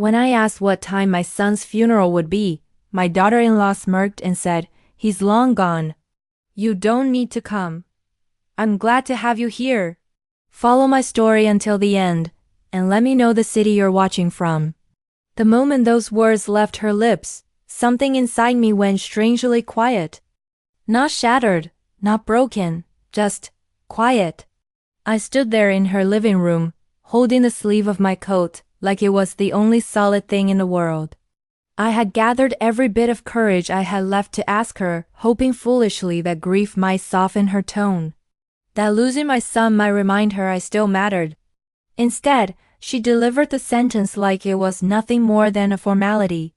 When I asked what time my son's funeral would be, my daughter-in-law smirked and said, "He's long gone. You don't need to come. I'm glad to have you here. Follow my story until the end, and let me know the city you're watching from." The moment those words left her lips, something inside me went strangely quiet. Not shattered, not broken, just quiet. I stood there in her living room, holding the sleeve of my coat, like it was the only solid thing in the world. I had gathered every bit of courage I had left to ask her, hoping foolishly that grief might soften her tone, that losing my son might remind her I still mattered. Instead, she delivered the sentence like it was nothing more than a formality.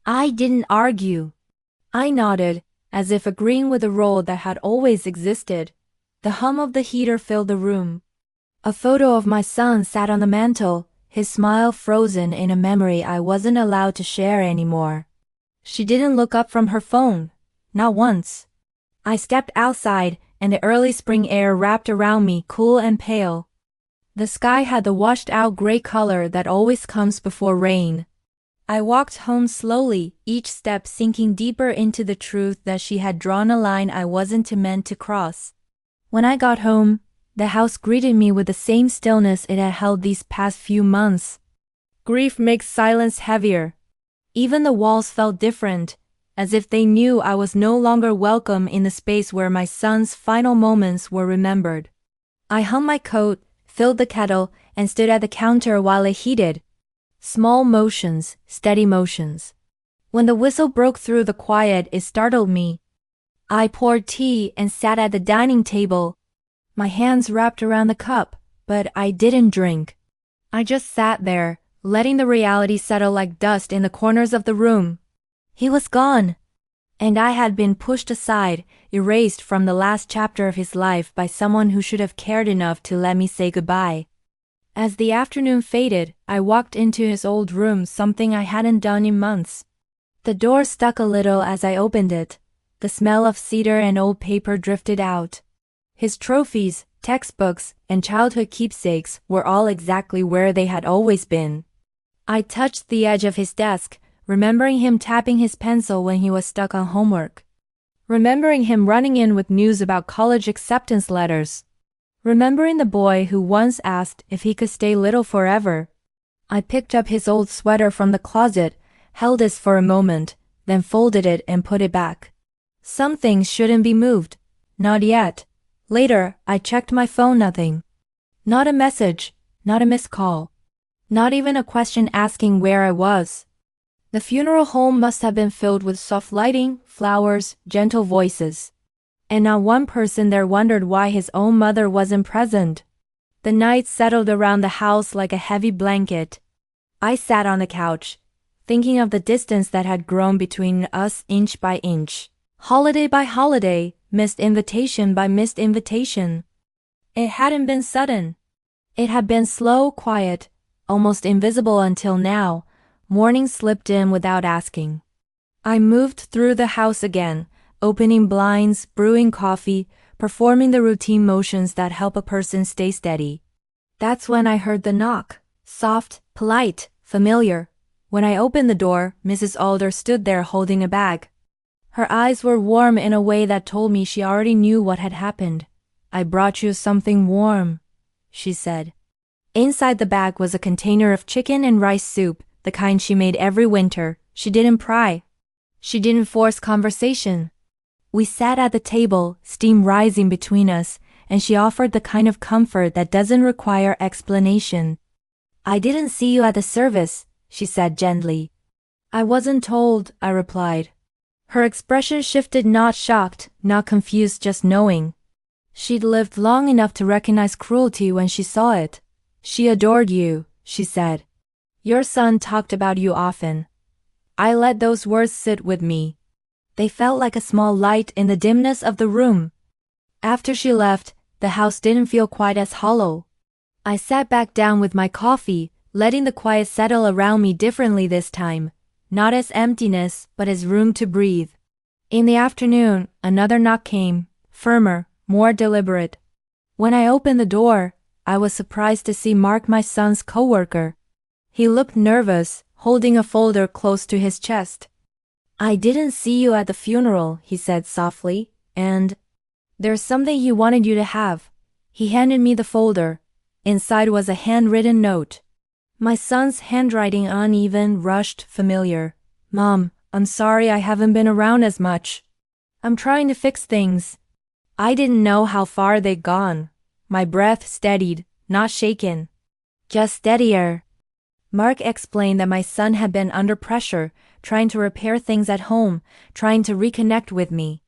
I didn't argue. I nodded, as if agreeing with a role that had always existed. The hum of the heater filled the room. A photo of my son sat on the mantel, his smile frozen in a memory I wasn't allowed to share anymore. She didn't look up from her phone, not once. I stepped outside, and the early spring air wrapped around me, cool and pale. The sky had the washed-out gray color that always comes before rain. I walked home slowly, each step sinking deeper into the truth that she had drawn a line I wasn't meant to cross. When I got home, the house greeted me with the same stillness it had held these past few months. Grief makes silence heavier. Even the walls felt different, as if they knew I was no longer welcome in the space where my son's final moments were remembered. I hung my coat, filled the kettle, and stood at the counter while it heated. Small motions, steady motions. When the whistle broke through the quiet, it startled me. I poured tea and sat at the dining table, my hands wrapped around the cup, but I didn't drink. I just sat there, letting the reality settle like dust in the corners of the room. He was gone, and I had been pushed aside, erased from the last chapter of his life by someone who should have cared enough to let me say goodbye. As the afternoon faded, I walked into his old room, something I hadn't done in months. The door stuck a little as I opened it. The smell of cedar and old paper drifted out. His trophies, textbooks, and childhood keepsakes were all exactly where they had always been. I touched the edge of his desk, remembering him tapping his pencil when he was stuck on homework. Remembering him running in with news about college acceptance letters. Remembering the boy who once asked if he could stay little forever. I picked up his old sweater from the closet, held it for a moment, then folded it and put it back. Some things shouldn't be moved. Not yet. Later, I checked my phone, nothing. Not a message, not a missed call. Not even a question asking where I was. The funeral home must have been filled with soft lighting, flowers, gentle voices. And not one person there wondered why his own mother wasn't present. The night settled around the house like a heavy blanket. I sat on the couch, thinking of the distance that had grown between us inch by inch. Holiday by holiday, missed invitation by missed invitation. It hadn't been sudden. It had been slow, quiet, almost invisible until now. Morning slipped in without asking. I moved through the house again, opening blinds, brewing coffee, performing the routine motions that help a person stay steady. That's when I heard the knock. Soft, polite, familiar. When I opened the door, Mrs. Alder stood there holding a bag. Her eyes were warm in a way that told me she already knew what had happened. "I brought you something warm," she said. Inside the bag was a container of chicken and rice soup, the kind she made every winter. She didn't pry. She didn't force conversation. We sat at the table, steam rising between us, and she offered the kind of comfort that doesn't require explanation. "I didn't see you at the service," she said gently. "I wasn't told," I replied. Her expression shifted, not shocked, not confused, just knowing. She'd lived long enough to recognize cruelty when she saw it. "She adored you," she said. "Your son talked about you often." I let those words sit with me. They felt like a small light in the dimness of the room. After she left, the house didn't feel quite as hollow. I sat back down with my coffee, letting the quiet settle around me differently this time. Not as emptiness, but as room to breathe. In the afternoon, another knock came, firmer, more deliberate. When I opened the door, I was surprised to see Mark, my son's coworker. He looked nervous, holding a folder close to his chest. I didn't see you at the funeral, he said softly, and there's something he wanted you to have. He handed me the folder. Inside was a handwritten note. My son's handwriting, uneven, rushed, familiar. Mom, I'm sorry I haven't been around as much. I'm trying to fix things. I didn't know how far they'd gone. My breath steadied, not shaken. Just steadier. Mark explained that my son had been under pressure, trying to repair things at home, trying to reconnect with me.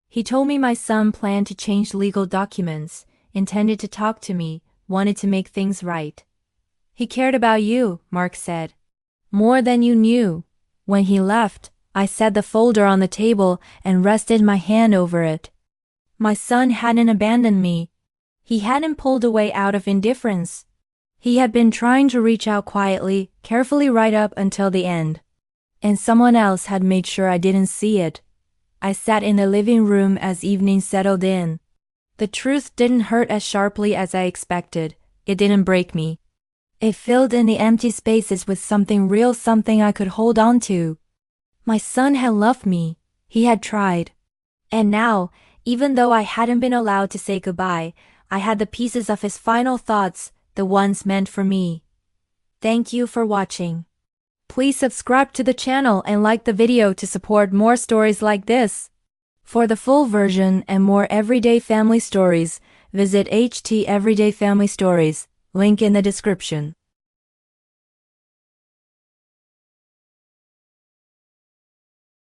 He told me my son planned to change legal documents, intended to talk to me, wanted to make things right. He cared about you, Mark said. More than you knew. When he left, I set the folder on the table and rested my hand over it. My son hadn't abandoned me. He hadn't pulled away out of indifference. He had been trying to reach out quietly, carefully right up until the end. And someone else had made sure I didn't see it. I sat in the living room as evening settled in. The truth didn't hurt as sharply as I expected. It didn't break me. It filled in the empty spaces with something real, something I could hold on to. My son had loved me. He had tried. And now, even though I hadn't been allowed to say goodbye, I had the pieces of his final thoughts, the ones meant for me. Thank you for watching. Please subscribe to the channel and like the video to support more stories like this. For the full version and more everyday family stories, visit HT Everyday Family Stories, link in the description.